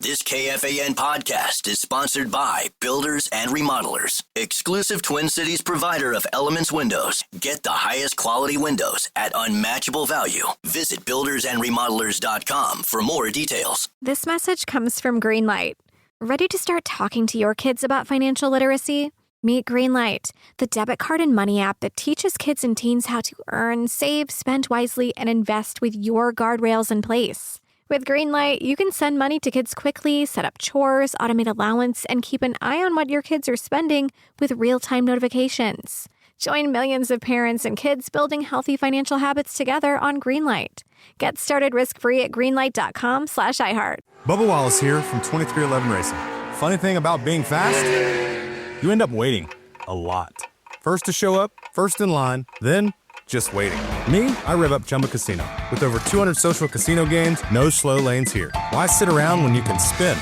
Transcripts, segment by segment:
This KFAN podcast is sponsored by Builders and Remodelers, exclusive Twin Cities provider of Elements Windows. Get the highest quality windows at unmatchable value. Visit buildersandremodelers.com for more details. This message comes from Greenlight. Ready to start talking to your kids about financial literacy? Meet Greenlight, the debit card and money app that teaches kids and teens how to earn, save, spend wisely, and invest with your guardrails in place. With Greenlight, you can send money to kids quickly, set up chores, automate allowance, and keep an eye on what your kids are spending with real-time notifications. Join millions of parents and kids building healthy financial habits together on Greenlight. Get started risk-free at greenlight.com/iHeart. Bubba Wallace here from 2311 Racing. Funny thing about being fast, you end up waiting a lot. First to show up, first in line, then just waiting. Me, I rev up Chumba Casino. With over 200 social casino games, no slow lanes here. Why sit around when you can spin?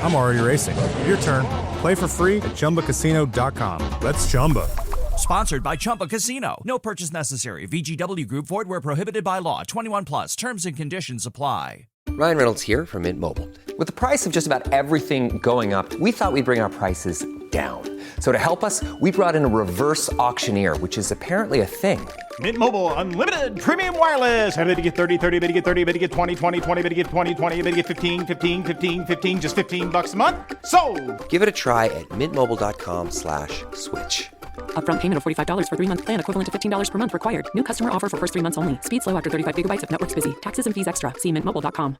I'm already racing. Your turn. Play for free at ChumbaCasino.com. Let's Chumba. Sponsored by Chumba Casino. No purchase necessary. VGW Group. Void where prohibited by law. 21 plus. Terms and conditions apply. Ryan Reynolds here from Mint Mobile. With the price of just about everything going up, we thought we'd bring our prices down. So to help us, we brought in a reverse auctioneer, which is apparently a thing. Mint Mobile Unlimited Premium Wireless. How to get 30, 30, bit to get 30, bit to get 20, 20, 20, bit to get 20, 20, bit to get 15, 15, 15, 15, just $15 a month? Sold! Give it a try at mintmobile.com/switch. Upfront payment of $45 for 3-month plan, equivalent to $15 per month required. New customer offer for first 3 months only. Speed slow after 35 gigabytes if network's busy. Taxes and fees extra. See mintmobile.com.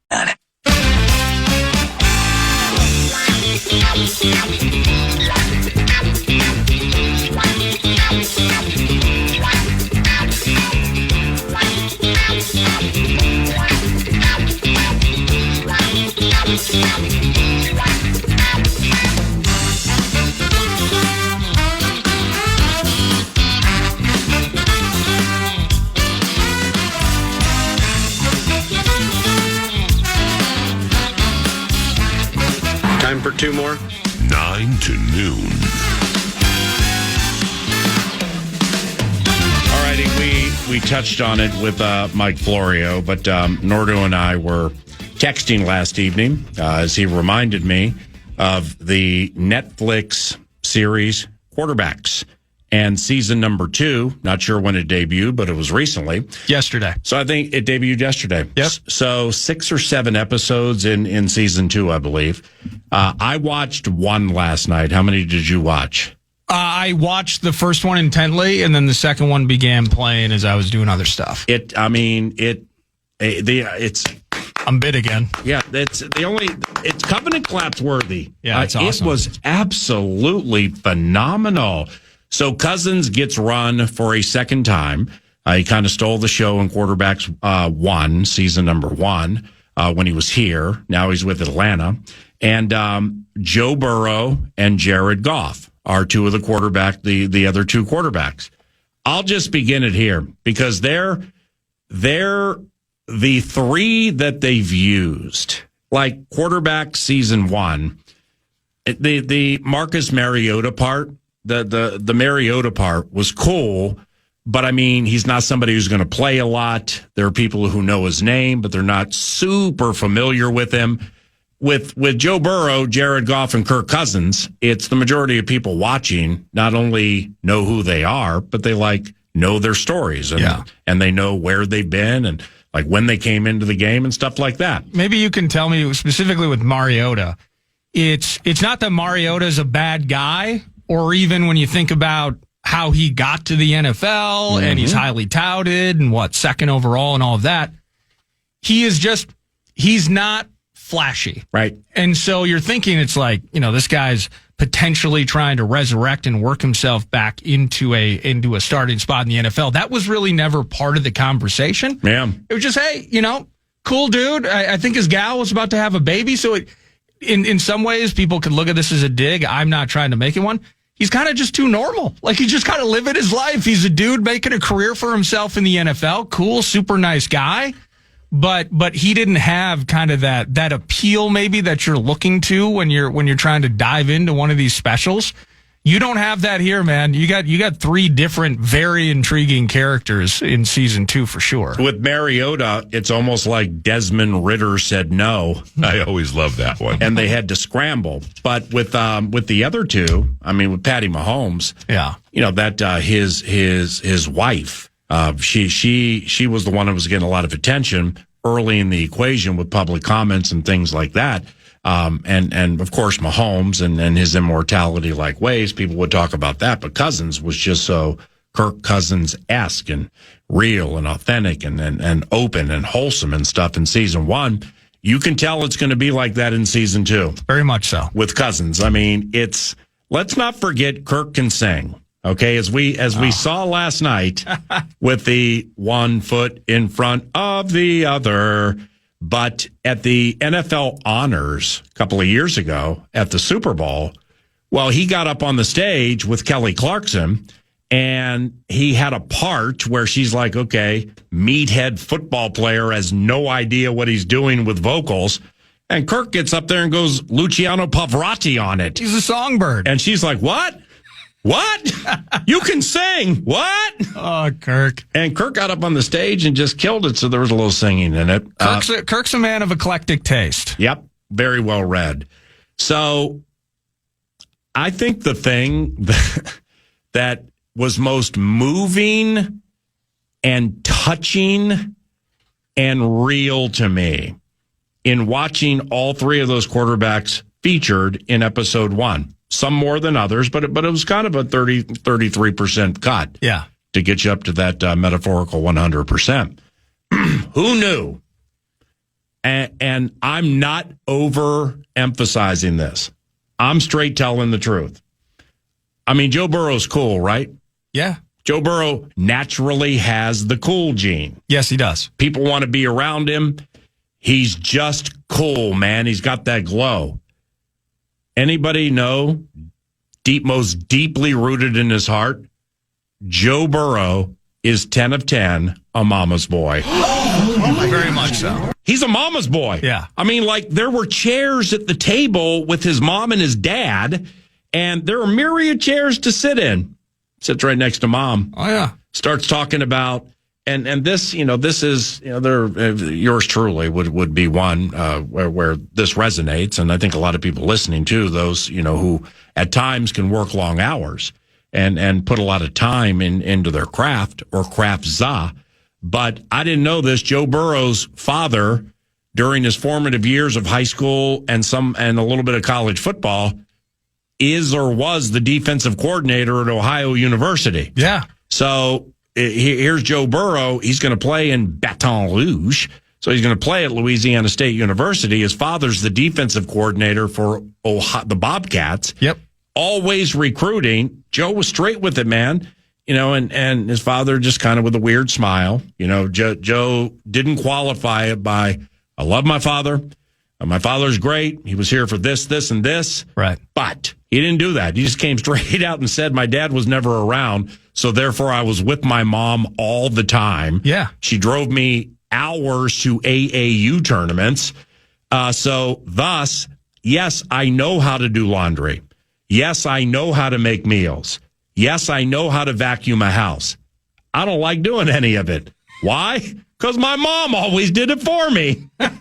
Time for two more. 9 to noon. All righty, we touched on it with Mike Florio, but Nordo and I were texting last evening as he reminded me of the Netflix series Quarterbacks and season number 2. Not sure when it debuted, but it was recently. Yesterday. So I think it debuted yesterday. Yep. So 6 or 7 episodes in season 2, I believe. I watched one last night. How many did you watch? I watched the first one intently, and then the second one began playing as I was doing other stuff. It's. I'm bid again. Yeah, it's Covenant Collapse worthy. Yeah, it's awesome. It was absolutely phenomenal. So Cousins gets run for a second time. He kind of stole the show in Quarterbacks 1, season number 1, when he was here. Now he's with Atlanta. And Joe Burrow and Jared Goff are two of the other two quarterbacks. I'll just begin it here because they're the three that they've used. Like quarterback season 1, the Marcus Mariota part, the Mariota part was cool, but I mean, he's not somebody who's going to play a lot. There are people who know his name, but they're not super familiar with him. With Joe Burrow, Jared Goff, and Kirk Cousins, it's the majority of people watching not only know who they are, but they know their stories and they know where they've been and like when they came into the game and stuff like that. Maybe you can tell me specifically with Mariota. It's not that Mariota's a bad guy, or even when you think about how he got to the NFL and he's highly touted and second overall and all of that. He's not flashy. Right. And so you're thinking it's like, this guy's potentially trying to resurrect and work himself back into a starting spot in the NFL. That was really never part of the conversation. Yeah. It was just, hey, cool dude. I think his gal was about to have a baby. So in some ways, people could look at this as a dig. I'm not trying to make it one. He's kind of just too normal. Like, he's just kind of living his life. He's a dude making a career for himself in the NFL. Cool, super nice guy. But he didn't have kind of that appeal maybe that you're looking to when you're trying to dive into one of these specials. You don't have that here, man. You got 3 different, very intriguing characters in season 2 for sure. With Mariota, it's almost like Desmond Ritter said no. I always love that one. And they had to scramble. But with the other 2, I mean, with Patty Mahomes, that his wife, she was the one that was getting a lot of attention early in the equation with public comments and things like that. And of course, Mahomes and his immortality-like ways, people would talk about that. But Cousins was just so Kirk Cousins-esque and real and authentic and open and wholesome and stuff in season 1. You can tell it's going to be like that in season 2. Very much so. With Cousins. I mean, let's not forget Kirk can sing. Okay, as we saw last night with the one foot in front of the other. But at the NFL Honors a couple of years ago at the Super Bowl, well, he got up on the stage with Kelly Clarkson, and he had a part where she's like, okay, meathead football player has no idea what he's doing with vocals. And Kirk gets up there and goes Luciano Pavarotti on it. He's a songbird. And she's like, what? What? You can sing. What? Oh, Kirk. And Kirk got up on the stage and just killed it, so there was a little singing in it. Kirk's a man of eclectic taste. Yep. Very well read. So I think the thing that was most moving and touching and real to me in watching all 3 of those quarterbacks featured in episode 1. Some more than others, but it was kind of a 33% cut. Yeah. To get you up to that metaphorical 100%. Who knew? And I'm not overemphasizing this. I'm straight telling the truth. I mean, Joe Burrow's cool, right? Yeah. Joe Burrow naturally has the cool gene. Yes, he does. People want to be around him. He's just cool, man. He's got that glow. Anybody know, most deeply rooted in his heart, Joe Burrow is 10 of 10, a mama's boy. Very much so. He's a mama's boy. Yeah. I mean, like, there were chairs at the table with his mom and his dad, and there are myriad chairs to sit in. Sits right next to mom. Oh, yeah. Starts talking about, and this, this is, yours truly would be one where this resonates. And I think a lot of people listening to those, who at times can work long hours and put a lot of time into their craft or crafts. But I didn't know this. Joe Burrow's father, during his formative years of high school and a little bit of college football, is or was the defensive coordinator at Ohio University. Yeah. So here's Joe Burrow. He's going to play in Baton Rouge. So he's going to play at Louisiana State University. His father's the defensive coordinator for the Bobcats. Yep. Always recruiting. Joe was straight with it, man. And his father just kind of with a weird smile. Joe didn't qualify it by, I love my father. My father's great. He was here for this, this, and this. Right. But he didn't do that. He just came straight out and said, my dad was never around, so therefore I was with my mom all the time. Yeah. She drove me hours to AAU tournaments. So thus, yes, I know how to do laundry. Yes, I know how to make meals. Yes, I know how to vacuum a house. I don't like doing any of it. Why? Because my mom always did it for me. And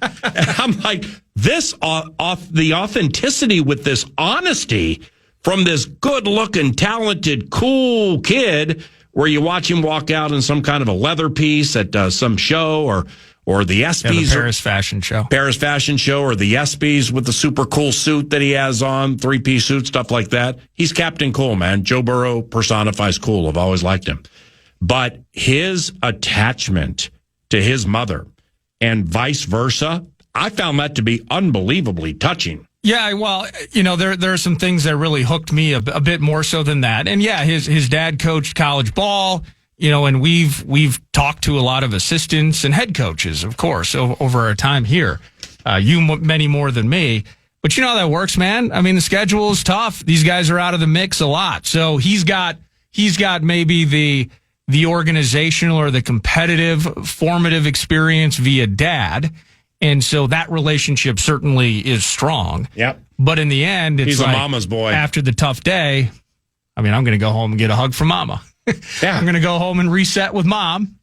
I'm like, the authenticity with this honesty from this good-looking, talented, cool kid, where you watch him walk out in some kind of a leather piece at some show or the ESPYs. The Paris Fashion Show. Paris Fashion Show or the ESPYs with the super cool suit that he has on, 3-piece suit, stuff like that. He's Captain Cool, man. Joe Burrow personifies cool. I've always liked him. But his attachment to his mother and vice versa, I found that to be unbelievably touching. Yeah, well, there are some things that really hooked me a bit more so than that. And yeah, his dad coached college ball, and we've talked to a lot of assistants and head coaches, of course, over our time here. Many more than me. But you know how that works, man. I mean, the schedule is tough. These guys are out of the mix a lot. So he's got maybe the organizational or the competitive formative experience via dad. And so that relationship certainly is strong. Yep. But in the end, it's he's like, a mama's boy. After the tough day, I mean, I'm going to go home and get a hug from mama. Yeah. I'm going to go home and reset with mom,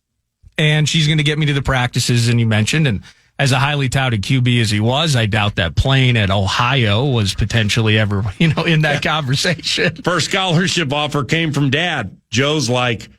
and she's going to get me to the practices, and you mentioned, and as a highly touted QB as he was, I doubt that playing at Ohio was potentially ever, in that conversation. First scholarship offer came from Dad. Joe's like,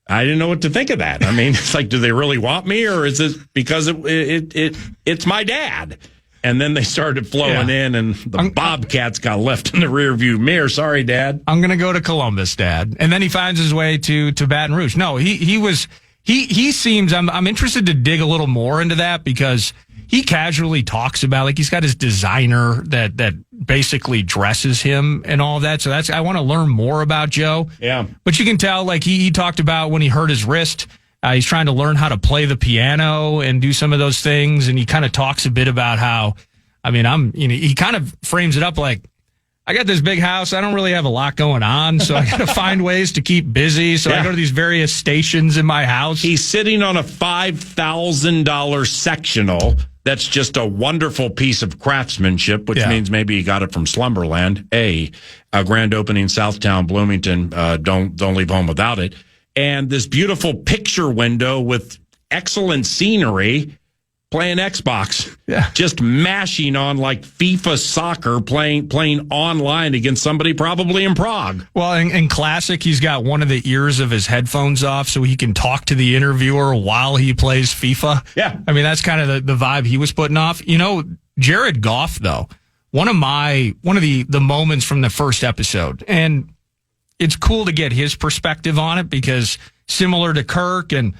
I didn't know what to think of that. I mean, it's like, do they really want me, or is it because it's my dad? And then they started flowing in, and the Bobcats got left in the rearview mirror. Sorry, Dad. I'm going to go to Columbus, Dad. And then he finds his way to Baton Rouge. No, he seems, I'm interested to dig a little more into that, because he casually talks about, like, he's got his designer that basically dresses him and all of that. So I want to learn more about Joe. Yeah. But you can tell, like, he talked about when he hurt his wrist, he's trying to learn how to play the piano and do some of those things. And he kind of talks a bit about how, he kind of frames it up like, I got this big house. I don't really have a lot going on, so I got to find ways to keep busy. So I go to these various stations in my house. He's sitting on a $5,000 sectional. That's just a wonderful piece of craftsmanship, which means maybe he got it from Slumberland. A grand opening, Southtown, Bloomington. Don't leave home without it. And this beautiful picture window with excellent scenery, playing Xbox, just mashing on like FIFA soccer, playing online against somebody probably in Prague. Well, in classic, he's got one of the ears of his headphones off so he can talk to the interviewer while he plays FIFA. Yeah. I mean, that's kind of the vibe he was putting off. Jared Goff, though, one of the moments from the first episode, and it's cool to get his perspective on it, because similar to Kirk, and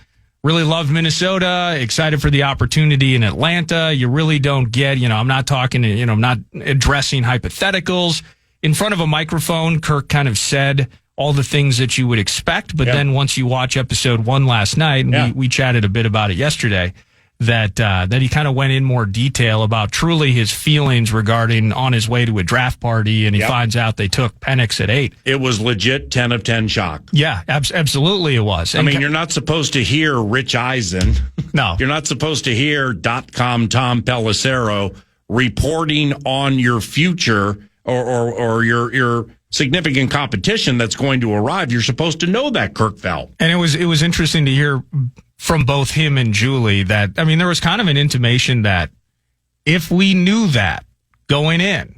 really love Minnesota, excited for the opportunity in Atlanta. You really don't get, I'm not talking, I'm not addressing hypotheticals. In front of a microphone, Kirk kind of said all the things that you would expect. But then once you watch episode 1 last night, and we chatted a bit about it yesterday, that he kind of went in more detail about truly his feelings regarding on his way to a draft party, and he finds out they took Penix at 8. It was legit 10 of 10 shock. Yeah, absolutely it was. I mean, you're not supposed to hear Rich Eisen. No. You're not supposed to hear .com Tom Pelissero reporting on your future or your significant competition that's going to arrive. You're supposed to know that, Kirk felt. And it was interesting to hear from both him and Julie that, there was kind of an intimation that if we knew that going in,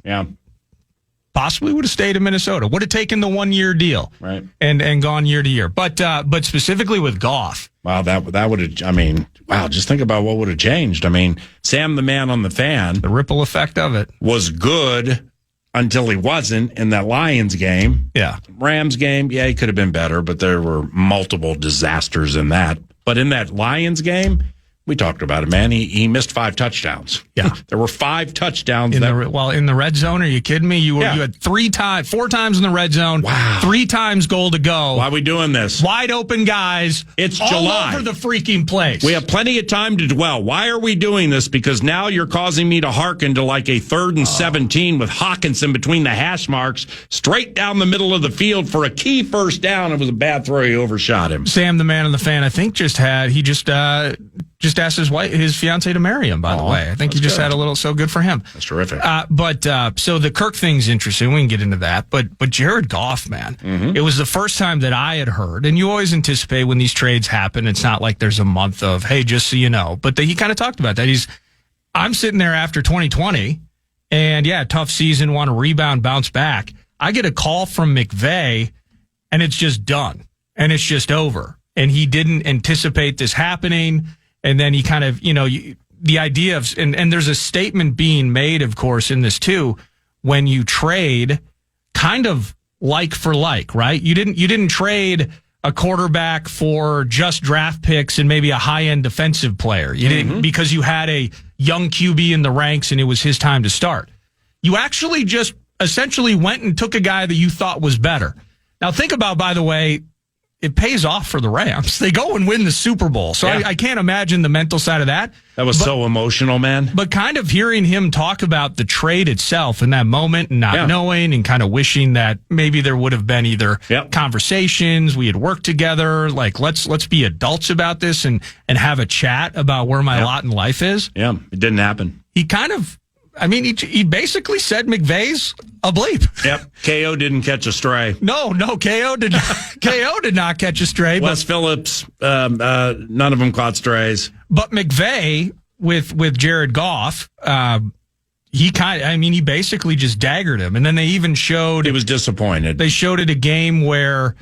possibly would have stayed in Minnesota, would have taken the 1-year deal, right, and gone year to year. But specifically with Goff, wow, that would have. Just think about what would have changed. Sam the Man on the Fan, the ripple effect of it, was good until he wasn't in that Lions game. Yeah, Rams game, he could have been better, but there were multiple disasters in that. But in that Lions game, we talked about it, man. He missed 5 touchdowns. Yeah. There were 5 touchdowns. In the red zone, are you kidding me? You had 4 times in the red zone. Wow. 3 times goal to go. Why are we doing this? Wide open guys. It's all July. over the freaking place. We have plenty of time to dwell. Why are we doing this? Because now you're causing me to hearken to like a 3rd and 17 with Hawkinson between the hash marks, straight down the middle of the field for a key first down. It was a bad throw. He overshot him. Sam, the Man on the Fan, I think just asked his fiance to marry him, by the way. I think he just had a little, so good for him. That's terrific. So the Kirk thing's interesting. We can get into that. But Jared Goff, man, it was the first time that I had heard, and you always anticipate when these trades happen, it's not like there's a month of, hey, just so you know. But he kind of talked about that. I'm sitting there after 2020, and tough season, want to rebound, bounce back. I get a call from McVay, and it's just done. And it's just over. And he didn't anticipate this happening. And then he kind of, the idea of, and there's a statement being made, of course, in this too, when you trade kind of like for like, right? You didn't trade a quarterback for just draft picks and maybe a high-end defensive player. You didn't, because you had a young QB in the ranks and it was his time to start. You actually just essentially went and took a guy that you thought was better. Now think about, by the way, it pays off for the Rams. They go and win the Super Bowl. So I can't imagine the mental side of that. That was so emotional, man. But kind of hearing him talk about the trade itself in that moment and not knowing and kind of wishing that maybe there would have been either conversations, we had worked together, like let's be adults about this and have a chat about where my lot in life is. Yeah, it didn't happen. He kind of I mean, he basically said McVay's a bleep. Yep. KO didn't catch a stray. No, KO did not. KO did not catch a stray. Wes Phillips, none of them caught strays. But McVay with Jared Goff, he basically just daggered him. And then they even showed... He was disappointed. They showed it a game where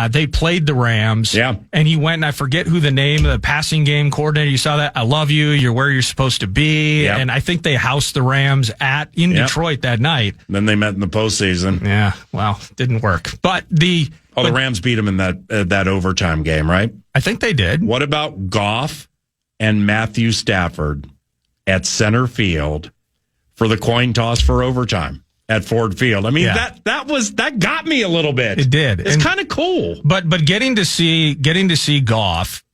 they played the Rams. Yeah. And he went, and I forget who the name of the passing game coordinator. You saw that? I love you. You're where you're supposed to be. Yep. And I think they housed the Rams in Detroit that night. Then they met in the postseason. Yeah. Well, didn't work. But the Rams beat him in that overtime game, right? I think they did. What about Goff and Matthew Stafford at center field for the coin toss for overtime at Ford Field? I mean, that got me a little bit. It did. It's kind of cool. But getting to see Goff,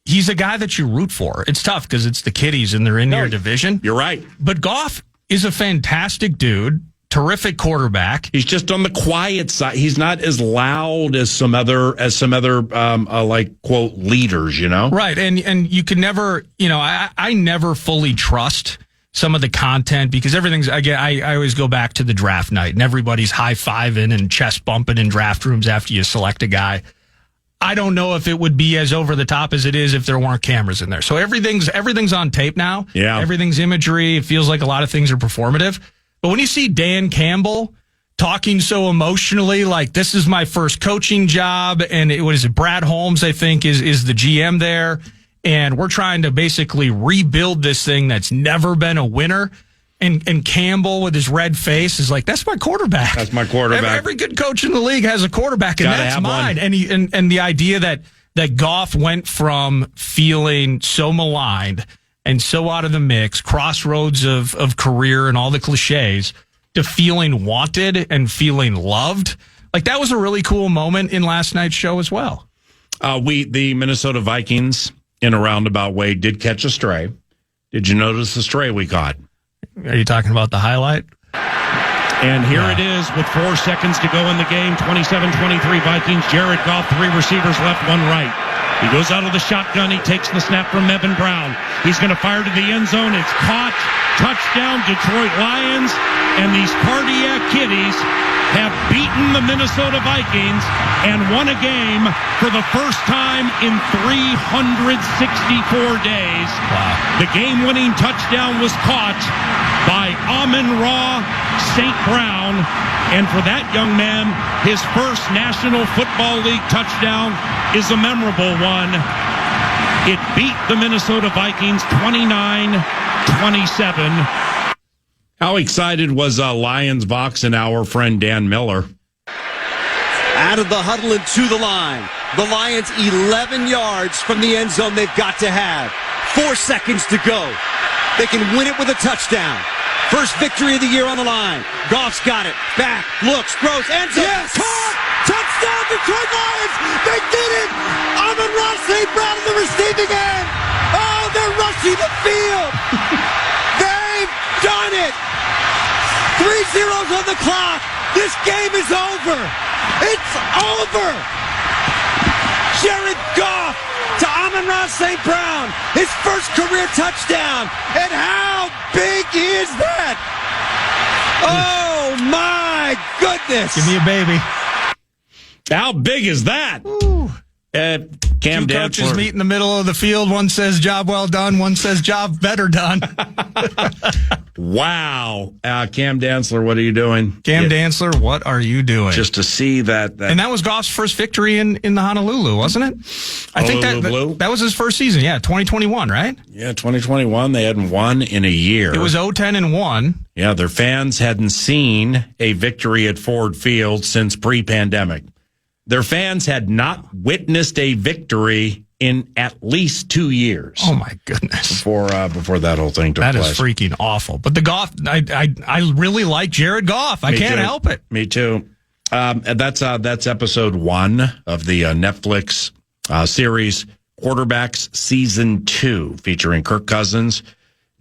he's a guy that you root for. It's tough because it's the kiddies and they're in your division. You're right. But Goff is a fantastic dude, terrific quarterback. He's just on the quiet side. He's not as loud as some other like quote leaders, you know? Right. And you can never, I never fully trust some of the content because everything's, I always go back to the draft night and everybody's high-fiving and chest bumping in draft rooms after you select a guy. I don't know if it would be as over the top as it is if there weren't cameras in there. So everything's on tape now. Yeah. Everything's imagery. It feels like a lot of things are performative. But when you see Dan Campbell talking so emotionally, like this is my first coaching job, and Brad Holmes, I think, is the GM there. And we're trying to basically rebuild this thing that's never been a winner. And Campbell with his red face is like, that's my quarterback. That's my quarterback. Every good coach in the league has a quarterback, and that's mine. And the idea that Goff went from feeling so maligned and so out of the mix, crossroads of career and all the cliches, to feeling wanted and feeling loved. Like, that was a really cool moment in last night's show as well. The Minnesota Vikings, in a roundabout way, did catch a stray. Did you notice the stray we caught? Are you talking about the highlight? And here it is with 4 seconds to go in the game. 27-23 Vikings. Jared Goff, 3 receivers left, 1 right. He goes out of the shotgun. He takes the snap from Evan Brown. He's going to fire to the end zone. It's caught. Touchdown, Detroit Lions. And these cardiac kitties have beaten the Minnesota Vikings and won a game for the first time in 364 days. Wow. The game-winning touchdown was caught by Amon-Ra St. Brown. And for that young man, his first National Football League touchdown is a memorable one. It beat the Minnesota Vikings 29-27. How excited was Lions Vox and our friend Dan Miller? Out of the huddle and to the line. The Lions 11 yards from the end zone they've got to have. 4 seconds to go. They can win it with a touchdown. First victory of the year on the line. Goff's got it. Back, looks, throws, end zone. Yes! Caught! Touchdown, Detroit Lions! They did it! Amon-Ra St. Brown in the receiving end! Oh, they're rushing the field! They've done it! 3 zeros on the clock. This game is over. It's over. Jared Goff to Amon-Ra St. Brown. His first career touchdown. And how big is that? Oh, my goodness. Give me a baby. How big is that? Cam Two coaches Dantzler. meet in the middle of the field. One says job well done. One says job better done. Wow. Cam Dantzler, what are you doing? Cam Dantzler, what are you doing? Just to see that. And that was Goff's first victory in the Honolulu, wasn't it? I think that was his first season. Yeah, 2021, right? Yeah, 2021. They hadn't won in a year. It was 0-10-1. Yeah, their fans hadn't seen a victory at Ford Field since pre-pandemic. Their fans had not witnessed a victory in at least 2 years. Oh my goodness! Before that whole thing took place. That is freaking awful. But the Goff, I really like Jared Goff. I can't help it. Me too. That's episode 1 of the Netflix series Quarterbacks Season 2, featuring Kirk Cousins,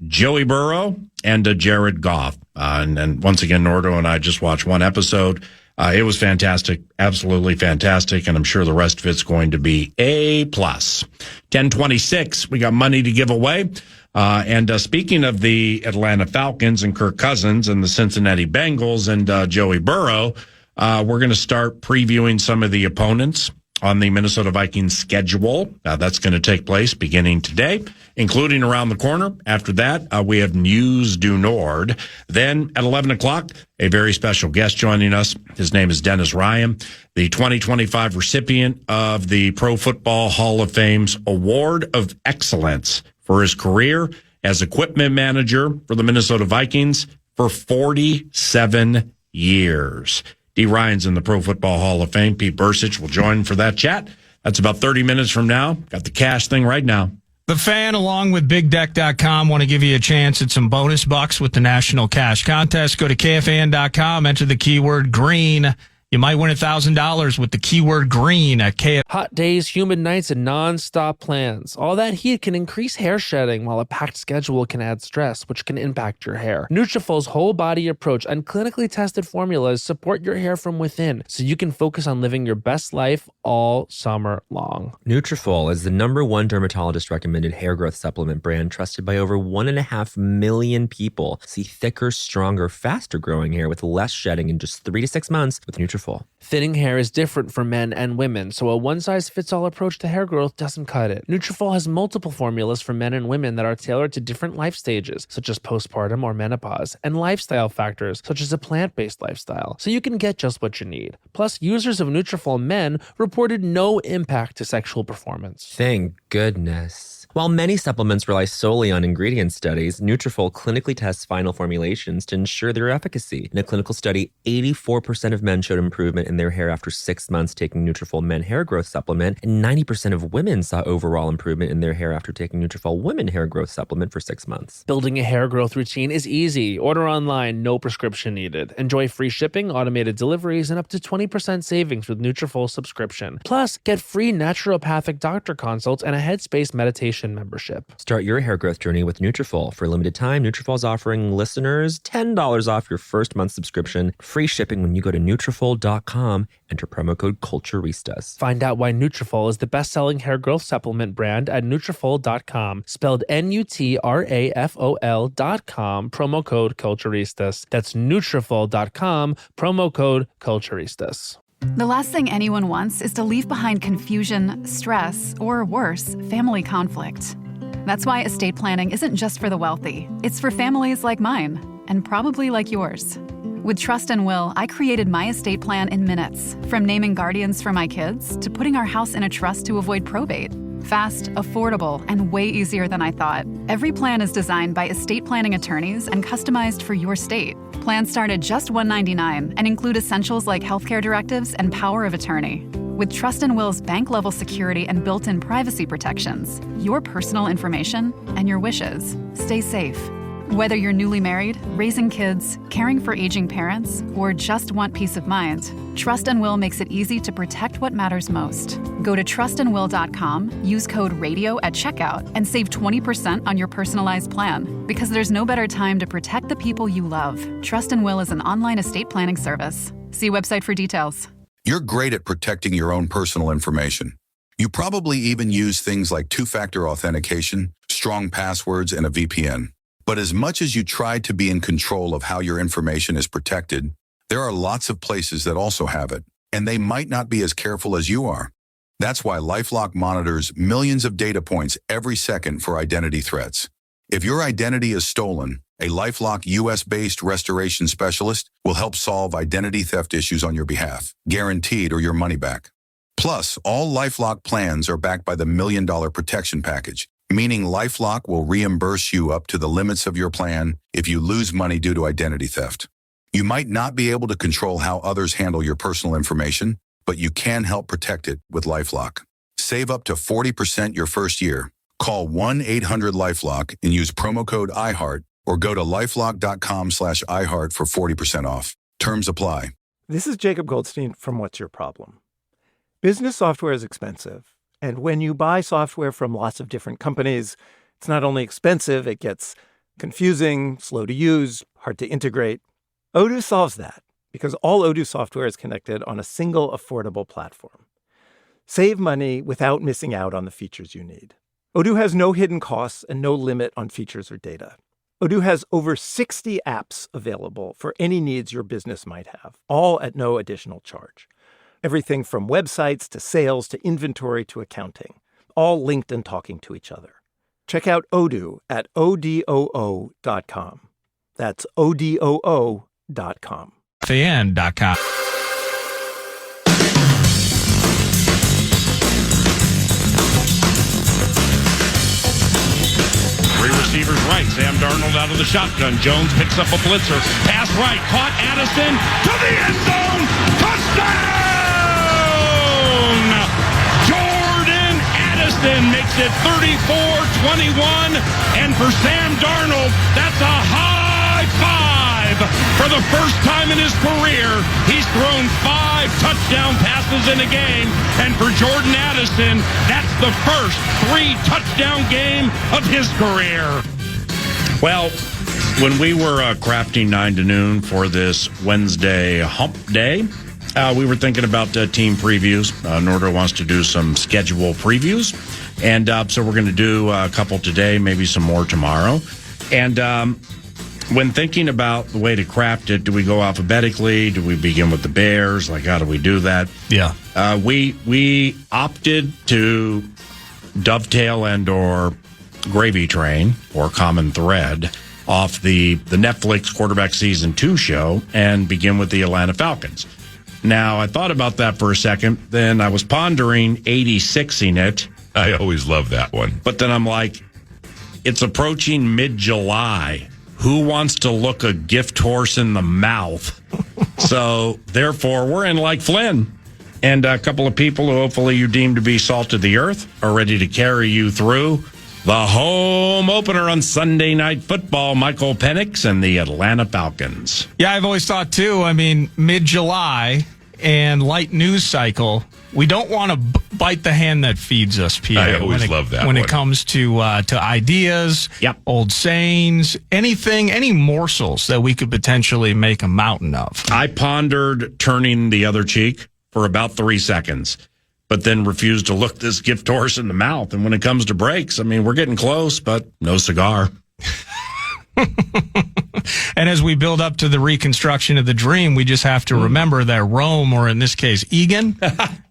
Joey Burrow, and Jared Goff. And once again, Nordo and I just watched 1 episode. It was fantastic, absolutely fantastic, and I'm sure the rest of it's going to be A+. 10:26, we got money to give away. And speaking of the Atlanta Falcons and Kirk Cousins and the Cincinnati Bengals and Joey Burrow, we're going to start previewing some of the opponents on the Minnesota Vikings schedule. That's going to take place beginning today, including around the corner. After that, we have News du Nord. Then at 11 o'clock, a very special guest joining us. His name is Dennis Ryan, the 2025 recipient of the Pro Football Hall of Fame's Award of Excellence for his career as equipment manager for the Minnesota Vikings for 47 years. D. Ryan's in the Pro Football Hall of Fame. Pete Bursich will join for that chat. That's about 30 minutes from now. Got the cash thing right now. The Fan, along with BigDeck.com, want to give you a chance at some bonus bucks with the National Cash Contest. Go to KFAN.com, enter the keyword green. You might win $1,000 with the keyword green at KFAN. Hot days, humid nights, and non-stop plans. All that heat can increase hair shedding, while a packed schedule can add stress, which can impact your hair. Nutrafol's whole body approach and clinically tested formulas support your hair from within, so you can focus on living your best life all summer long. Nutrafol is the #1 dermatologist-recommended hair growth supplement brand trusted by over 1.5 million people. See thicker, stronger, faster-growing hair with less shedding in just 3 to 6 months with Nutrafol. Thinning hair is different for men and women, so a one-size-fits-all approach to hair growth doesn't cut it. Nutrafol has multiple formulas for men and women that are tailored to different life stages, such as postpartum or menopause, and lifestyle factors, such as a plant-based lifestyle, so you can get just what you need. Plus, users of Nutrafol men reported no impact to sexual performance. Thank goodness. While many supplements rely solely on ingredient studies, Nutrafol clinically tests final formulations to ensure their efficacy. In a clinical study, 84% of men showed improvement in their hair after 6 months taking Nutrafol Men Hair Growth Supplement, and 90% of women saw overall improvement in their hair after taking Nutrafol Women Hair Growth Supplement for 6 months. Building a hair growth routine is easy. Order online, no prescription needed. Enjoy free shipping, automated deliveries, and up to 20% savings with Nutrafol subscription. Plus, get free naturopathic doctor consults and a Headspace meditation membership. Start your hair growth journey with Nutrafol. For a limited time, Nutrafol is offering listeners $10 off your first month subscription. Free shipping when you go to Nutrafol.com. Enter promo code CULTURISTAS. Find out why Nutrafol is the best-selling hair growth supplement brand at Nutrafol.com. Spelled Nutrafol.com. Promo code CULTURISTAS. That's Nutrafol.com. Promo code CULTURISTAS. The last thing anyone wants is to leave behind confusion, stress, or worse, family conflict. That's why estate planning isn't just for the wealthy. It's for families like mine, and probably like yours. With Trust and Will, I created my estate plan in minutes, from naming guardians for my kids to putting our house in a trust to avoid probate. Fast, affordable, and way easier than I thought. Every plan is designed by estate planning attorneys and customized for your state. Plans start at just $199 and include essentials like healthcare directives and power of attorney. With Trust and Will's bank-level security and built-in privacy protections, your personal information and your wishes stay safe. Whether you're newly married, raising kids, caring for aging parents, or just want peace of mind, Trust and Will makes it easy to protect what matters most. Go to trustandwill.com, use code RADIO at checkout, and save 20% on your personalized plan. Because there's no better time to protect the people you love. Trust and Will is an online estate planning service. See website for details. You're great at protecting your own personal information. You probably even use things like two-factor authentication, strong passwords, and a VPN. But as much as you try to be in control of how your information is protected, there are lots of places that also have it, and they might not be as careful as you are. That's why LifeLock monitors millions of data points every second for identity threats. If your identity is stolen, a LifeLock US-based restoration specialist will help solve identity theft issues on your behalf, guaranteed or your money back. Plus, all LifeLock plans are backed by the $1 Million Protection Package, meaning LifeLock will reimburse you up to the limits of your plan if you lose money due to identity theft. You might not be able to control how others handle your personal information, but you can help protect it with LifeLock. Save up to 40% your first year. Call 1-800-LifeLock and use promo code iHeart, or go to lifelock.com/iHeart for 40% off. Terms apply. This is Jacob Goldstein from What's Your Problem? Business software is expensive. And when you buy software from lots of different companies, it's not only expensive, it gets confusing, slow to use, hard to integrate. Odoo solves that because all Odoo software is connected on a single affordable platform. Save money without missing out on the features you need. Odoo has no hidden costs and no limit on features or data. Odoo has over 60 apps available for any needs your business might have, all at no additional charge. Everything from websites to sales to inventory to accounting, all linked and talking to each other. Check out Odoo at odoo.com. That's odoo.com. KFAN.com. Three receivers right. Sam Darnold out of the shotgun. Jones picks up a blitzer. Pass right. Caught Addison to the end zone. Touchdown! Jordan Addison makes it 34-21. And for Sam Darnold, that's a high five. For the first time in his career, he's thrown 5 touchdown passes in a game. And for Jordan Addison, that's the first 3-touchdown game of his career. Well, when we were crafting 9 to noon for this Wednesday hump day, we were thinking about team previews. Nordo wants to do some schedule previews. And so we're going to do a couple today, maybe some more tomorrow. And when thinking about the way to craft it, do we go alphabetically? Do we begin with the Bears? Like, how do we do that? Yeah. We opted to dovetail and or gravy train or common thread off the Netflix Quarterback Season 2 show and begin with the Atlanta Falcons. Now, I thought about that for a second. Then I was pondering 86ing it. I always love that one. But then I'm like, it's approaching mid-July. Who wants to look a gift horse in the mouth? So, therefore, we're in like Flynn. And a couple of people who hopefully you deem to be salt of the earth are ready to carry you through the home opener on Sunday Night Football, Michael Penix and the Atlanta Falcons. Yeah, I've always thought, too, I mean, mid-July and light news cycle, we don't want to bite the hand that feeds us, PA. I always love that when one. it comes to ideas, old sayings, anything, any morsels that we could potentially make a mountain of. I pondered turning the other cheek for about 3 seconds, but then refused to look this gift horse in the mouth. And when it comes to breaks, I mean, we're getting close, but no cigar. And as we build up to the reconstruction of the dream, we just have to remember that Rome, or in this case, Egan,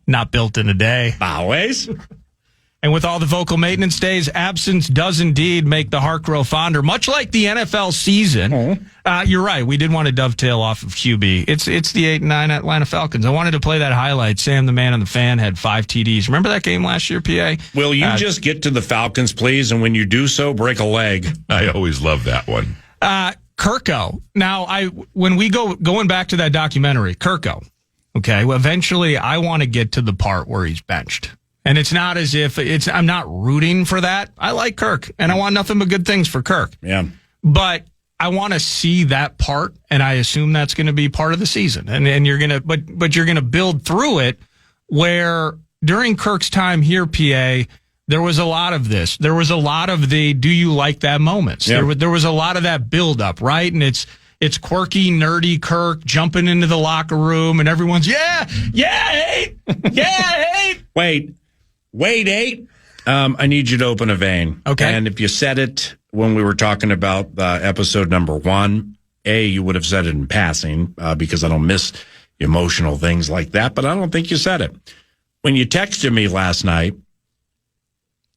not built in a day. Always. And with all the vocal maintenance days, absence does indeed make the heart grow fonder. Much like the NFL season, you're right. We did want to dovetail off of QB. It's the 8-9 Atlanta Falcons. I wanted to play that highlight. Sam, the man on the fan, had 5 TDs. Remember that game last year, PA? Will you just get to the Falcons, please? And when you do so, break a leg. I always love that one. Kirko. Now, when we going back to that documentary, Kirko. Okay, well, eventually, I want to get to the part where he's benched. And it's not as if I'm not rooting for that. I like Kirk, and I want nothing but good things for Kirk. Yeah. But I want to see that part, and I assume that's going to be part of the season. And you're going to, but you're going to build through it where during Kirk's time here, PA, there was a lot of this. There was a lot of the do you like that moments. Yeah. There was a lot of that build up, right? And it's quirky, nerdy Kirk jumping into the locker room, and everyone's, yeah, 8, yeah, 8. Wait, 8. I need you to open a vein. Okay. And if you said it when we were talking about episode number 1, you would have said it in passing because I don't miss emotional things like that, but I don't think you said it. When you texted me last night,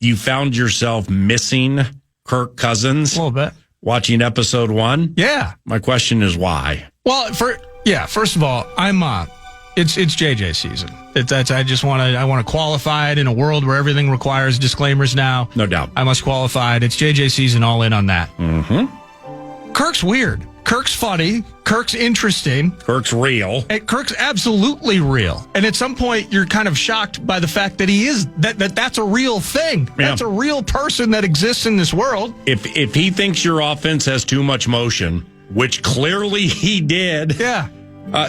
you found yourself missing Kirk Cousins. A little bit. Watching episode 1? Yeah. My question is why? Well, first of all, it's JJ season. I want to qualify it in a world where everything requires disclaimers now. No doubt. I must qualify it. It's JJ season, all in on that. Mm-hmm. Kirk's weird. Kirk's funny. Kirk's interesting. Kirk's real. And Kirk's absolutely real. And at some point, you're kind of shocked by the fact that he is that's a real thing. Yeah. That's a real person that exists in this world. If he thinks your offense has too much motion, which clearly he did. Yeah.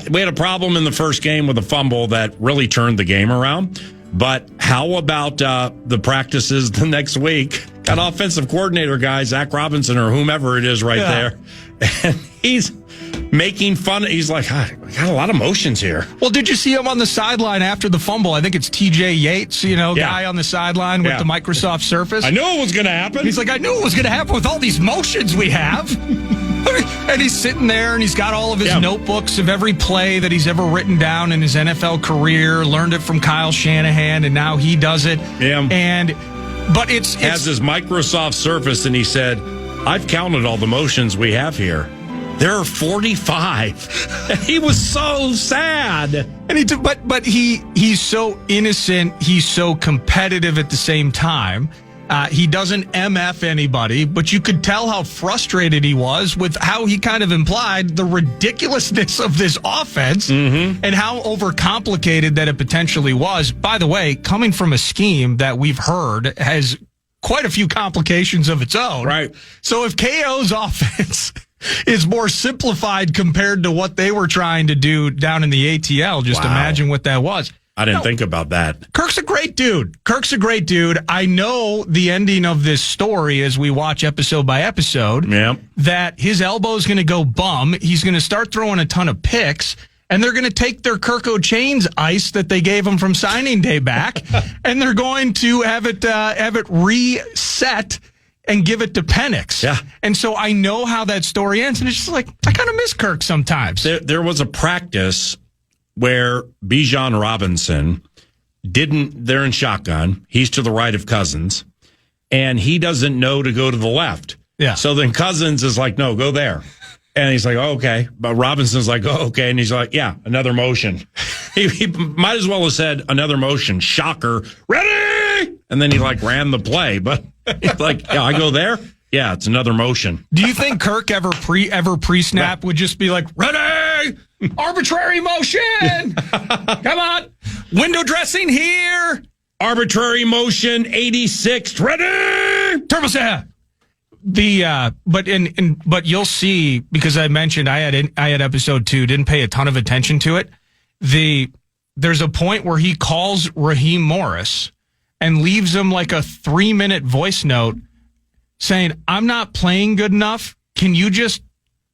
We had a problem in the first game with a fumble that really turned the game around. But how about the practices the next week? Got offensive coordinator guy, Zach Robinson or whomever it is there. And he's making fun. He's like, I got a lot of emotions here. Well, did you see him on the sideline after the fumble? I think it's TJ Yates, guy on the sideline with the Microsoft Surface. I knew it was going to happen. He's like, I knew it was going to happen with all these motions we have. And he's sitting there and he's got all of his notebooks of every play that he's ever written down in his NFL career, learned it from Kyle Shanahan, and now he does it. Yeah. But it's has his Microsoft Surface, and he said, I've counted all the motions we have here. There are 45. He was so sad. And but he's so innocent. He's so competitive at the same time. He doesn't MF anybody, but you could tell how frustrated he was with how he kind of implied the ridiculousness of this offense and how overcomplicated that it potentially was. By the way, coming from a scheme that we've heard has quite a few complications of its own. Right. So if KO's offense is more simplified compared to what they were trying to do down in the ATL, just imagine what that was. I didn't think about that. Kirk's a great dude. I know the ending of this story as we watch episode by episode. Yeah. That his elbow's going to go bum. He's going to start throwing a ton of picks. And they're going to take their Kirko Chains ice that they gave him from signing day back, and they're going to have it reset and give it to Penix. Yeah. And so I know how that story ends, and it's just like, I kind of miss Kirk sometimes. There was a practice where Bijan Robinson they're in shotgun. He's to the right of Cousins, and he doesn't know to go to the left. Yeah. So then Cousins is like, no, go there. And he's like, oh, okay. But Robinson's like, oh, okay. And he's like, yeah, another motion. He might as well have said another motion. Shocker. Ready? And then he ran the play. But he's like, yeah, I go there. Yeah, it's another motion. Do you think Kirk ever pre-snap would just be like, ready? Arbitrary motion. Come on. Window dressing here. Arbitrary motion, 86th. Ready? Turbo set. But you'll see, because I mentioned I had episode 2, didn't pay a ton of attention to it. There's a point where he calls Raheem Morris and leaves him like a 3-minute voice note saying, I'm not playing good enough. Can you just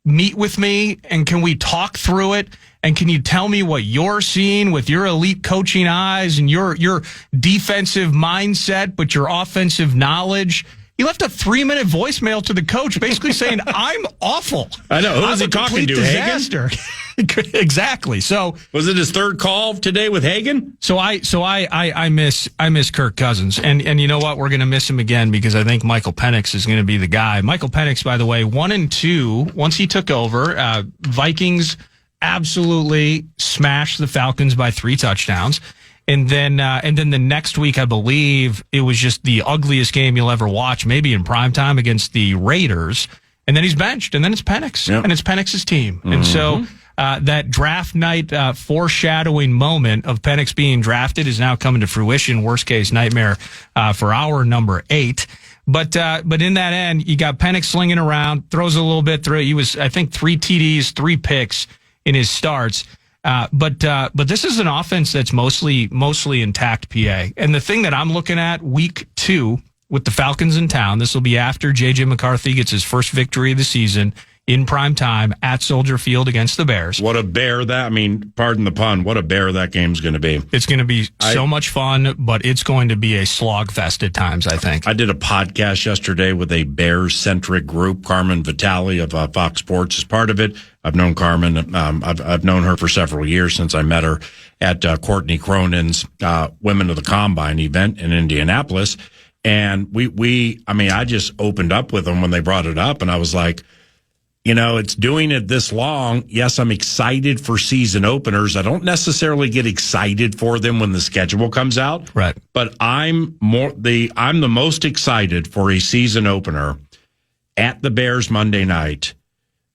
meet with me and can we talk through it? And can you tell me what you're seeing with your elite coaching eyes and your defensive mindset, but your offensive knowledge? He left a 3-minute voicemail to the coach basically saying, I'm awful. I know. Who was he talking to? Disaster. Hagan? Exactly. So was it his third call today with Hagan? So I miss Kirk Cousins. And you know what? We're going to miss him again because I think Michael Penix is going to be the guy. Michael Penix, by the way, 1-2 once he took over. Vikings absolutely smashed the Falcons by 3 touchdowns. And then the next week, I believe it was just the ugliest game you'll ever watch, maybe in primetime against the Raiders. And then he's benched, and then it's Penix, and it's Penix's team. And so that draft night foreshadowing moment of Penix being drafted is now coming to fruition. Worst case nightmare for our number 8. But in that end, you got Penix slinging around, throws a little bit through. He was, I think, 3 TDs, 3 picks in his starts. But this is an offense that's mostly intact, PA. And the thing that I'm looking at week 2 with the Falcons in town, this will be after J.J. McCarthy gets his first victory of the season in prime time at Soldier Field against the Bears. What a bear pardon the pun, what a bear that game's going to be. It's going to be so much fun, but it's going to be a slog fest at times, I think. I did a podcast yesterday with a Bears-centric group. Carmen Vitale of Fox Sports is part of it. I've known Carmen. I've known her for several years since I met her at Courtney Cronin's Women of the Combine event in Indianapolis. And I just opened up with them when they brought it up, and I was like, it's doing it this long. Yes, I'm excited for season openers. I don't necessarily get excited for them when the schedule comes out. Right. But I'm the most excited for a season opener at the Bears Monday night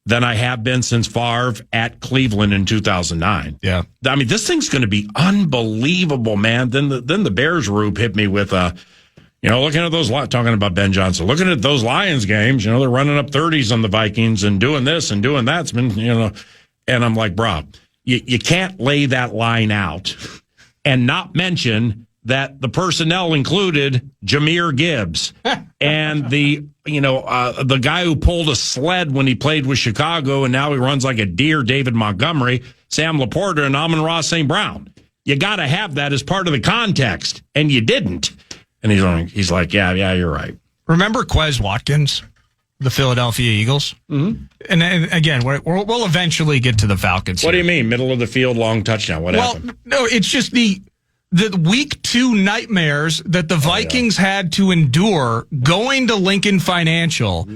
than I have been since Favre at Cleveland in 2009. Yeah. I mean, this thing's going to be unbelievable, man. Then the Bears Rube hit me with looking at those, talking about Ben Johnson, looking at those Lions games, they're running up 30s on the Vikings and doing this and doing that. It's been, and I'm like, bro, you can't lay that line out and not mention that the personnel included Jahmyr Gibbs and the guy who pulled a sled when he played with Chicago and now he runs like a deer, David Montgomery, Sam Laporta, and Amon-Ra St. Brown. You got to have that as part of the context, and you didn't. And he's like, yeah, you're right. Remember Quez Watkins, the Philadelphia Eagles? Mm-hmm. And again, we'll eventually get to the Falcons. What do you mean? Middle of the field, long touchdown. What happened? No, it's just the week 2 nightmares that the Vikings had to endure going to Lincoln Financial.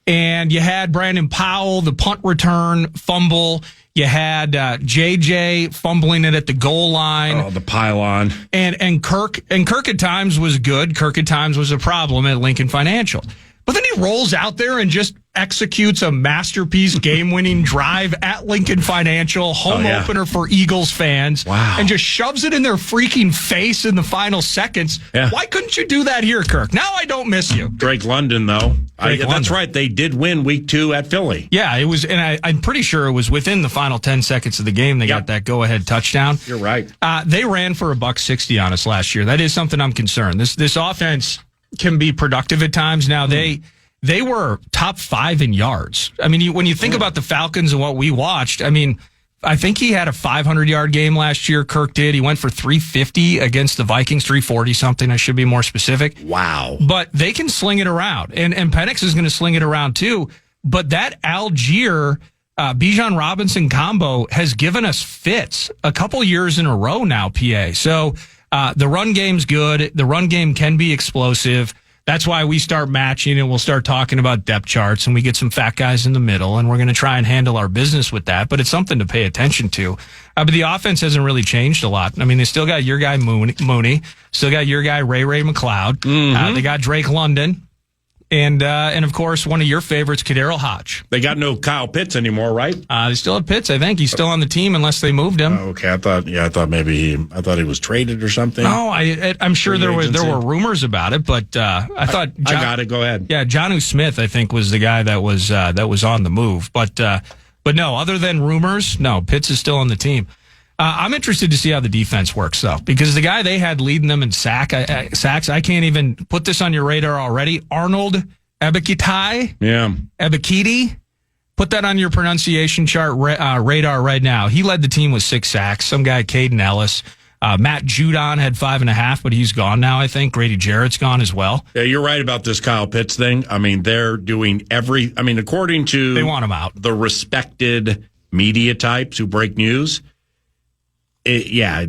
And you had Brandon Powell, the punt return fumble. You had JJ fumbling it at the goal line. Oh, the pylon. And Kirk at times was good. Kirk at times was a problem at Lincoln Financial. But then he rolls out there and just executes a masterpiece game-winning drive at Lincoln Financial, home opener for Eagles fans. Wow. And just shoves it in their freaking face in the final seconds. Yeah. Why couldn't you do that here, Kirk? Now I don't miss you. Drake London, though. That's right. They did win week 2 at Philly. Yeah, it was, and I'm pretty sure it was within the final 10 seconds of the game they got that go-ahead touchdown. You're right. They ran for $160 on us last year. That is something I'm concerned. This offense can be productive at times. Now, they were top 5 in yards. I mean, when you think about the Falcons and what we watched, I mean, I think he had a 500-yard game last year, Kirk did. He went for 350 against the Vikings, 340-something. I should be more specific. Wow. But they can sling it around, and Penix is going to sling it around too. But that Algier Bijan Robinson combo has given us fits a couple years in a row now, PA. So the run game's good. The run game can be explosive. That's why we start matching and we'll start talking about depth charts and we get some fat guys in the middle and we're going to try and handle our business with that. But it's something to pay attention to. But the offense hasn't really changed a lot. I mean, they still got your guy Mooney, still got your guy Ray McLeod. Mm-hmm. They got Drake London. And of course, one of your favorites, Kadarius Hodge. They got no Kyle Pitts anymore, right? They still have Pitts. I think he's still on the team unless they moved him. Okay, I thought he was traded or something. No, I'm sure there were rumors about it, but I thought I got it. Go ahead. Yeah, Jonnu Smith, I think, was the guy that was on the move. But no, other than rumors, no, Pitts is still on the team. I'm interested to see how the defense works, though, because the guy they had leading them in sacks, I can't even put this on your radar already. Arnold Ebiketie? Yeah. Ebiketie? Put that on your pronunciation chart radar right now. He led the team with 6 sacks. Some guy, Caden Ellis. Matt Judon had 5.5, but he's gone now, I think. Grady Jarrett's gone as well. Yeah, you're right about this Kyle Pitts thing. I mean, they're doing according to they want him out. The respected media types who break news. They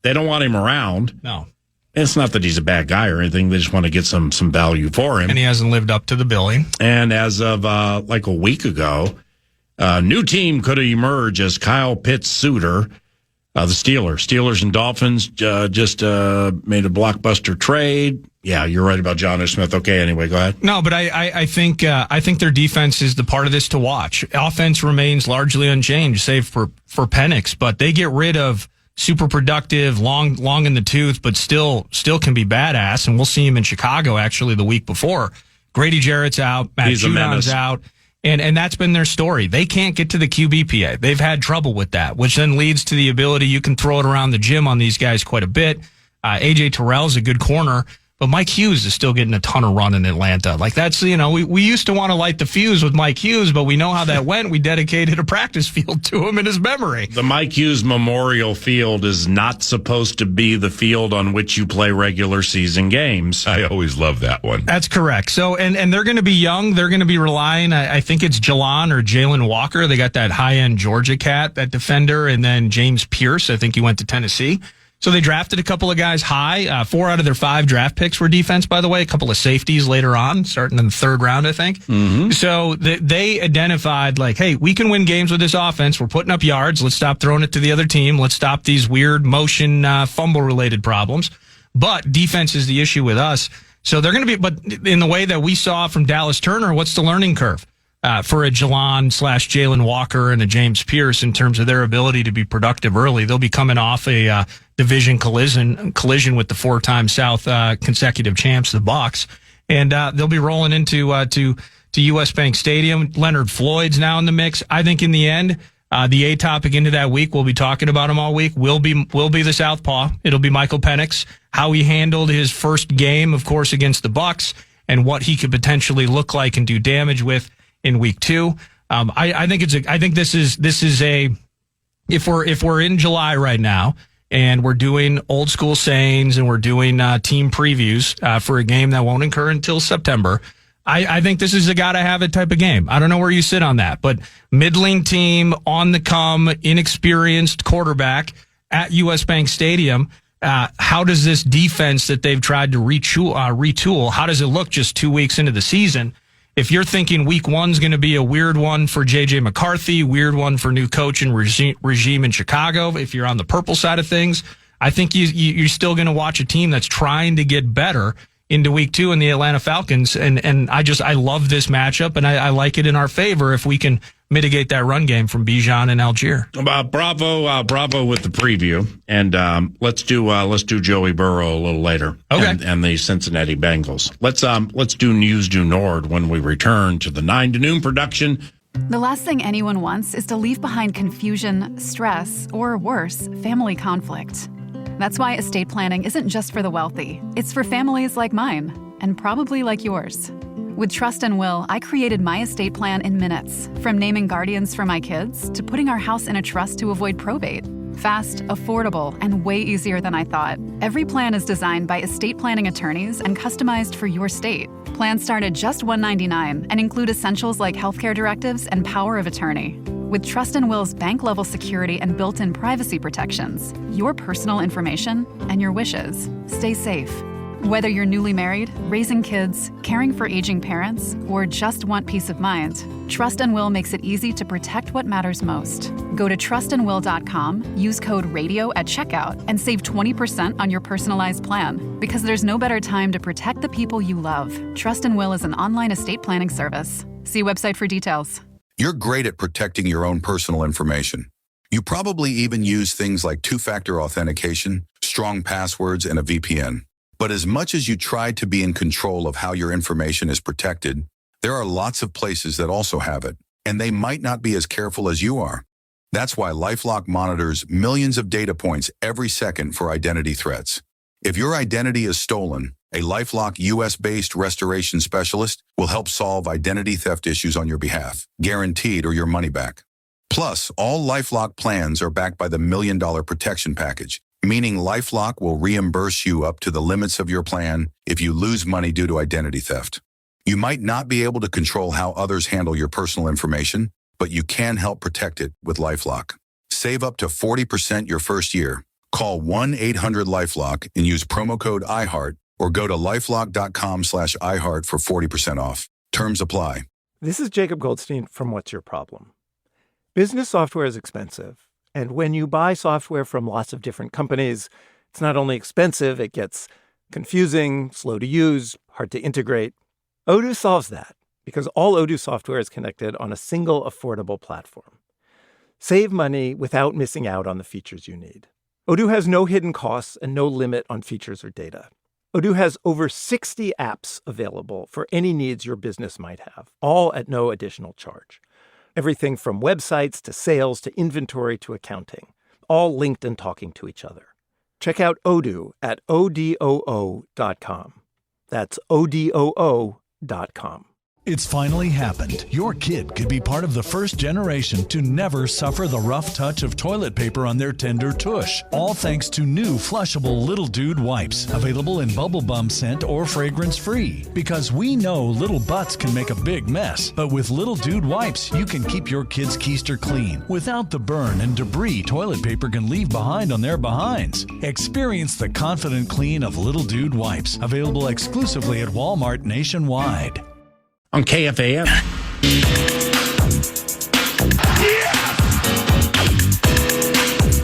don't want him around. No. It's not that he's a bad guy or anything. They just want to get some value for him. And he hasn't lived up to the billing. And as of like a week ago, a new team could emerge as Kyle Pitts' suitor. The Steelers and Dolphins just made a blockbuster trade. Yeah, you're right about Jonnu Smith. Okay, anyway, go ahead. No, but I think their defense is the part of this to watch. Offense remains largely unchanged, save for Penix, but they get rid of super productive, long in the tooth, but still can be badass. And we'll see him in Chicago actually the week before. Grady Jarrett's out, Matt Judon's out. And that's been their story. They can't get to the QBPA. They've had trouble with that, which then leads to the ability you can throw it around the gym on these guys quite a bit. AJ Terrell's a good corner, but Mike Hughes is still getting a ton of run in Atlanta. Like that's, we used to want to light the fuse with Mike Hughes, but we know how that went. We dedicated a practice field to him in his memory. The Mike Hughes Memorial Field is not supposed to be the field on which you play regular season games. I always love that one. That's correct. So, and they're going to be young. They're going to be relying, I think it's Jalan or Jalen Walker. They got that high-end Georgia cat, that defender, and then James Pierce. I think he went to Tennessee. So they drafted a couple of guys high. 4 out of their 5 draft picks were defense, by the way. A couple of safeties later on, starting in the 3rd round, I think. Mm-hmm. So they identified, like, hey, we can win games with this offense. We're putting up yards. Let's stop throwing it to the other team. Let's stop these weird motion fumble-related problems. But defense is the issue with us. So they're going to be, but in the way that we saw from Dallas Turner, what's the learning curve? For a Jalan/Jalen Walker and a James Pierce in terms of their ability to be productive early. They'll be coming off a division collision with the 4-time South consecutive champs, the Bucs, and they'll be rolling into to U.S. Bank Stadium. Leonard Floyd's now in the mix. I think in the end, The A topic into that week, we'll be talking about him all week, will be the Southpaw. It'll be Michael Penix, how he handled his first game, of course, against the Bucs, and what he could potentially look like and do damage with in week 2. I think this is a, if we're in July right now and we're doing old school sayings and we're doing team previews for a game that won't occur until September, I think this is a gotta have it type of game. I don't know where you sit on that, but middling team, on the come, inexperienced quarterback at US Bank Stadium. How does this defense that they've tried to retool, how does it look just 2 weeks into the season? If you're thinking week 1's going to be a weird one for J.J. McCarthy, weird one for new coach and regime in Chicago, if you're on the purple side of things, I think you're still going to watch a team that's trying to get better into week 2 in the Atlanta Falcons. And I love this matchup, and I like it in our favor if we can mitigate that run game from Bijan and Algier. Bravo with the preview, and let's do Joey Burrow a little later. Okay. And the Cincinnati Bengals. Let's do News Due Nord when we return to the 9 to noon production. The last thing anyone wants is to leave behind confusion, stress, or worse, family conflict. That's why estate planning isn't just for the wealthy. It's for families like mine, and probably like yours. With Trust and Will, I created my estate plan in minutes, from naming guardians for my kids to putting our house in a trust to avoid probate. Fast, affordable, and way easier than I thought. Every plan is designed by estate planning attorneys and customized for your state. Plans start at just $199 and include essentials like healthcare directives and power of attorney. With Trust and Will's bank-level security and built-in privacy protections, your personal information and your wishes stay safe. Whether you're newly married, raising kids, caring for aging parents, or just want peace of mind, Trust and Will makes it easy to protect what matters most. Go to trustandwill.com, use code RADIO at checkout, and save 20% on your personalized plan. Because there's no better time to protect the people you love. Trust and Will is an online estate planning service. See website for details. You're great at protecting your own personal information. You probably even use things like two-factor authentication, strong passwords, and a VPN. But as much as you try to be in control of how your information is protected, there are lots of places that also have it, and they might not be as careful as you are. That's why LifeLock monitors millions of data points every second for identity threats. If your identity is stolen, a LifeLock US-based restoration specialist will help solve identity theft issues on your behalf, guaranteed or your money back. Plus, all LifeLock plans are backed by the $1 Million Protection Package, meaning LifeLock will reimburse you up to the limits of your plan if you lose money due to identity theft. You might not be able to control how others handle your personal information, but you can help protect it with LifeLock. Save up to 40% your first year. Call 1-800-LifeLock and use promo code iHeart, or go to lifelock.com/iHeart for 40% off. Terms apply. This is Jacob Goldstein from What's Your Problem? Business software is expensive. And when you buy software from lots of different companies, it's not only expensive, it gets confusing, slow to use, hard to integrate. Odoo solves that because all Odoo software is connected on a single affordable platform. Save money without missing out on the features you need. Odoo has no hidden costs and no limit on features or data. Odoo has over 60 apps available for any needs your business might have, all at no additional charge. Everything from websites to sales to inventory to accounting, all linked and talking to each other. Check out Odoo at odoo.com. That's odoo.com. It's finally happened. Your kid could be part of the first generation to never suffer the rough touch of toilet paper on their tender tush. All thanks to new flushable Little Dude wipes, available in bubble bum scent or fragrance free. Because we know little butts can make a big mess, but with Little Dude wipes, you can keep your kid's keister clean without the burn and debris toilet paper can leave behind on their behinds. Experience the confident clean of Little Dude wipes, available exclusively at Walmart nationwide. On KFAN.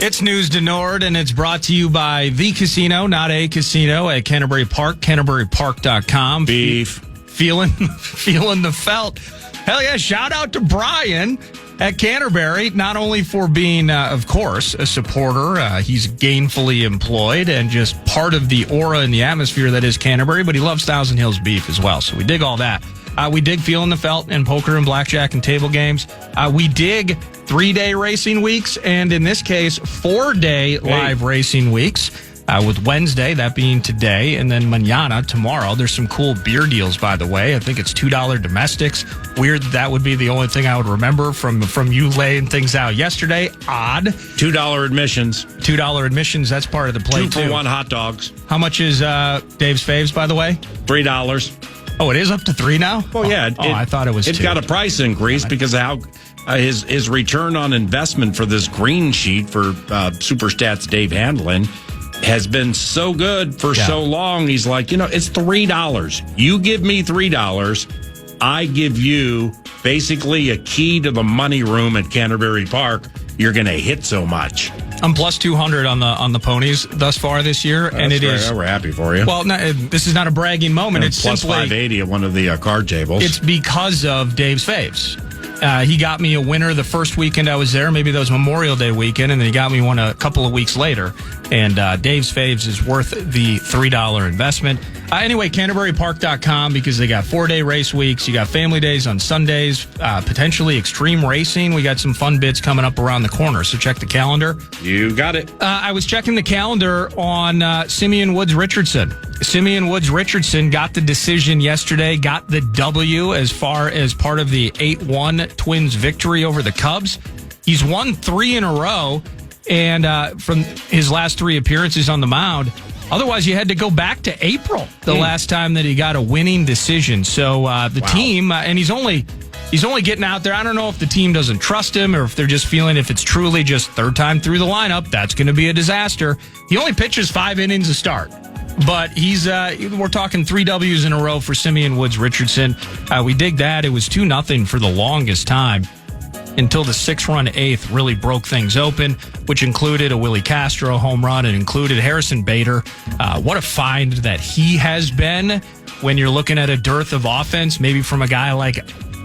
It's News to Nord, and it's brought to you by the casino, not a casino, at Canterbury Park, CanterburyPark.com. Beef. Feeling the felt. Hell yeah, shout out to Brian at Canterbury, not only for being, of course, a supporter. He's gainfully employed and just part of the aura and the atmosphere that is Canterbury, but he loves Thousand Hills beef as well, so we dig all that. We dig feeling the felt in poker and blackjack and table games. We dig 3-day racing weeks, and in this case, 4-day live racing weeks. With Wednesday, that being today, and then mañana, tomorrow. There's some cool beer deals, by the way. I think it's $2 domestics. Weird that would be the only thing I would remember from you laying things out yesterday. Odd. $2 admissions. $2 admissions, that's part of the play, 2 for $1 hot dogs. How much is Dave's Faves, by the way? $3. Oh, it is up to $3 now? Oh, yeah. I thought it was It's 2. got a price increase because of how his return on investment for this green sheet for Superstats Dave Handlin has been so good for so long. He's like, it's $3. You give me $3. I give you basically a key to the money room at Canterbury Park. You're going to hit so much. I'm plus 200 on the ponies thus far this year, and it is. We're happy for you. Well, this is not a bragging moment. It's plus simply 580 at one of the card tables. It's because of Dave's Faves. He got me a winner the first weekend I was there. Maybe that was Memorial Day weekend, and then he got me one a couple of weeks later. And Dave's Faves is worth the $3 investment. Anyway, CanterburyPark.com, because they got 4-day race weeks. You got family days on Sundays, potentially extreme racing. We got some fun bits coming up around the corner, so check the calendar. You got it. I was checking the calendar on Simeon Woods Richardson. Simeon Woods Richardson got the decision yesterday, got the W as far as part of the 8-1 Twins victory over the Cubs. He's won 3 in a row, and from his last 3 appearances on the mound. Otherwise, you had to go back to April, the last time that he got a winning decision. So the team, and he's only getting out there. I don't know if the team doesn't trust him or if they're just feeling if it's truly just third time through the lineup, that's going to be a disaster. He only pitches 5 innings a start. But we're talking 3 W's in a row for Simeon Woods Richardson. We dig that. It was 2-0 for the longest time until the 6-run 8th really broke things open, which included a Willie Castro home run. It included Harrison Bader. What a find that he has been when you're looking at a dearth of offense, maybe from a guy like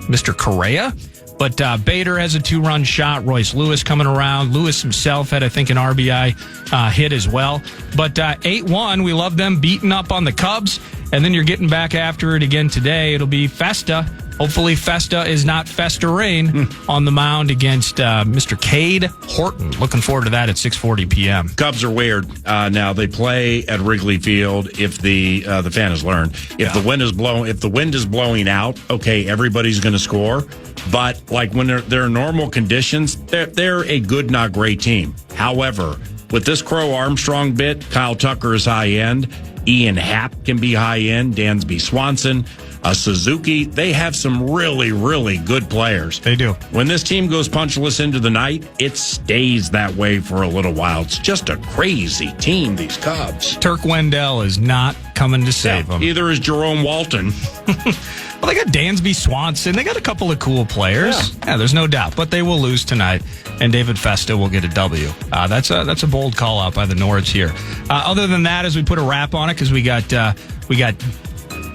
Mr. Correa. But Bader has a 2-run shot. Royce Lewis coming around. Lewis himself had, I think, an RBI hit as well. But 8-1, we love them beating up on the Cubs. And then you're getting back after it again today. It'll be Festa. Hopefully Festa is not festering on the mound against Mr. Cade Horton. Looking forward to that at 6:40 p.m. Cubs are weird. Now they play at Wrigley Field. If the fan has learned, if the wind is blowing out, okay, everybody's going to score. But like when they're in normal conditions, they're a good, not great team. However, with this Crow Armstrong bit, Kyle Tucker is high end. Ian Happ can be high end. Dansby Swanson. Suzuki, they have some really, really good players. They do. When this team goes punchless into the night, it stays that way for a little while. It's just a crazy team, these Cubs. Turk Wendell is not coming to save them. Either is Jerome Walton. Well, they got Dansby Swanson. They got a couple of cool players. Yeah, there's no doubt. But they will lose tonight, and David Festa will get a W. That's a bold call out by the Nords here. Other than that, as we put a wrap on it, because we got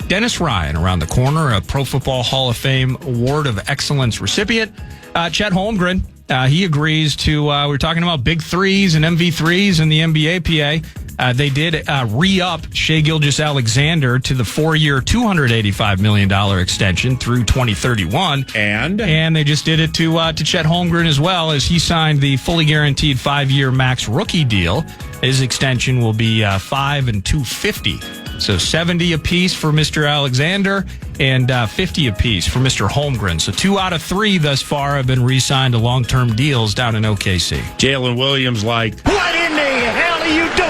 Dennis Ryan around the corner, a Pro Football Hall of Fame Award of Excellence recipient. Chet Holmgren, he agrees to, we were talking about big threes and MV3s in the NBA PA. They did re-up Shai Gilgeous-Alexander to the 4-year, $285 million extension through 2031. And they just did it to Chet Holmgren as well, as he signed the fully guaranteed 5-year max rookie deal. His extension will be $5 and $250. So 70 apiece for Mr. Alexander and 50 apiece for Mr. Holmgren. So 2 out of 3 thus far have been re-signed to long-term deals down in OKC. Jalen Williams what in the hell are you doing?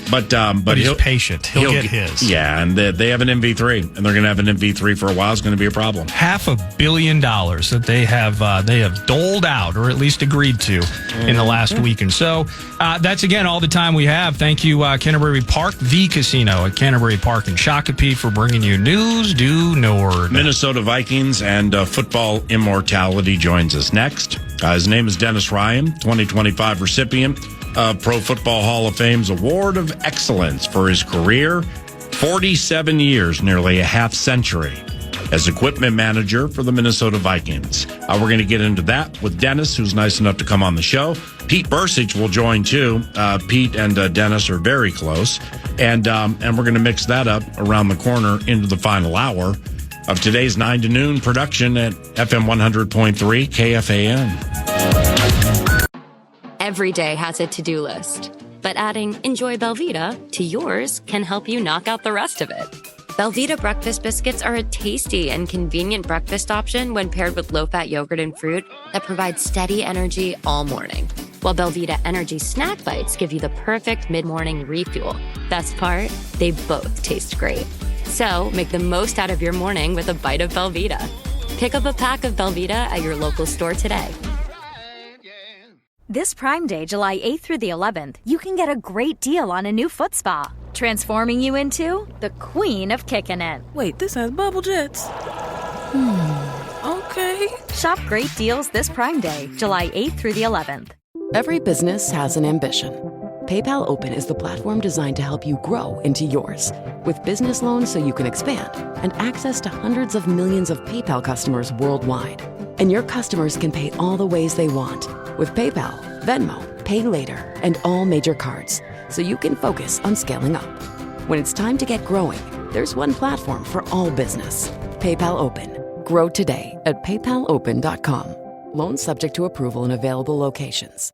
but he's patient. He'll get his. Yeah, and they have an MV3, and they're going to have an MV3 for a while. It's going to be a problem. $500 million that they have doled out, or at least agreed to, in the last week and so. That's again all the time we have. Thank you, Canterbury Park, the casino at Canterbury Park in Shakopee, for bringing you news due Nord. Minnesota Vikings and football immortality joins us next. His name is Dennis Ryan, 2025 recipient of Pro Football Hall of Fame's Award of Excellence for his career. 47 years, nearly a half century, as equipment manager for the Minnesota Vikings. We're going to get into that with Dennis, who's nice enough to come on the show. Pete Bursich will join too. Pete and Dennis are very close, and we're going to mix that up around the corner into the final hour. of today's 9 to noon production at FM 100.3 KFAN. Every day has a to-do list, but adding Enjoy Belvita to yours can help you knock out the rest of it. Belvita breakfast biscuits are a tasty and convenient breakfast option when paired with low-fat yogurt and fruit that provides steady energy all morning. While Belvita Energy Snack Bites give you the perfect mid-morning refuel. Best part, they both taste great. So make the most out of your morning with a bite of Belvita. Pick up a pack of Belvita at your local store today. This Prime Day, July 8th through the 11th, you can get a great deal on a new foot spa, transforming you into the queen of kicking it. Wait, this has bubble jets. Okay. Shop great deals this Prime Day, July 8th through the 11th. Every business has an ambition. PayPal Open is the platform designed to help you grow into yours. With business loans so you can expand and access to hundreds of millions of PayPal customers worldwide. And your customers can pay all the ways they want with PayPal, Venmo, Pay Later, and all major cards, so you can focus on scaling up. When it's time to get growing, there's one platform for all business. PayPal Open. Grow today at paypalopen.com. Loans subject to approval in available locations.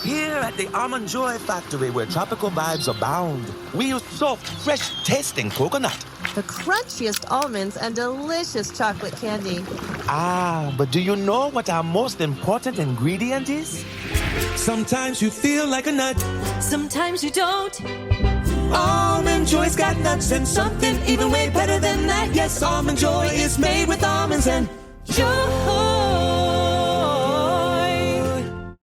Here at the Almond Joy Factory, where tropical vibes abound, we use soft, fresh-tasting coconut. The crunchiest almonds and delicious chocolate candy. Ah, but do you know what our most important ingredient is? Sometimes you feel like a nut. Sometimes you don't. Almond Joy's got nuts and something even way better than that. Yes, Almond Joy is made with almonds and joy.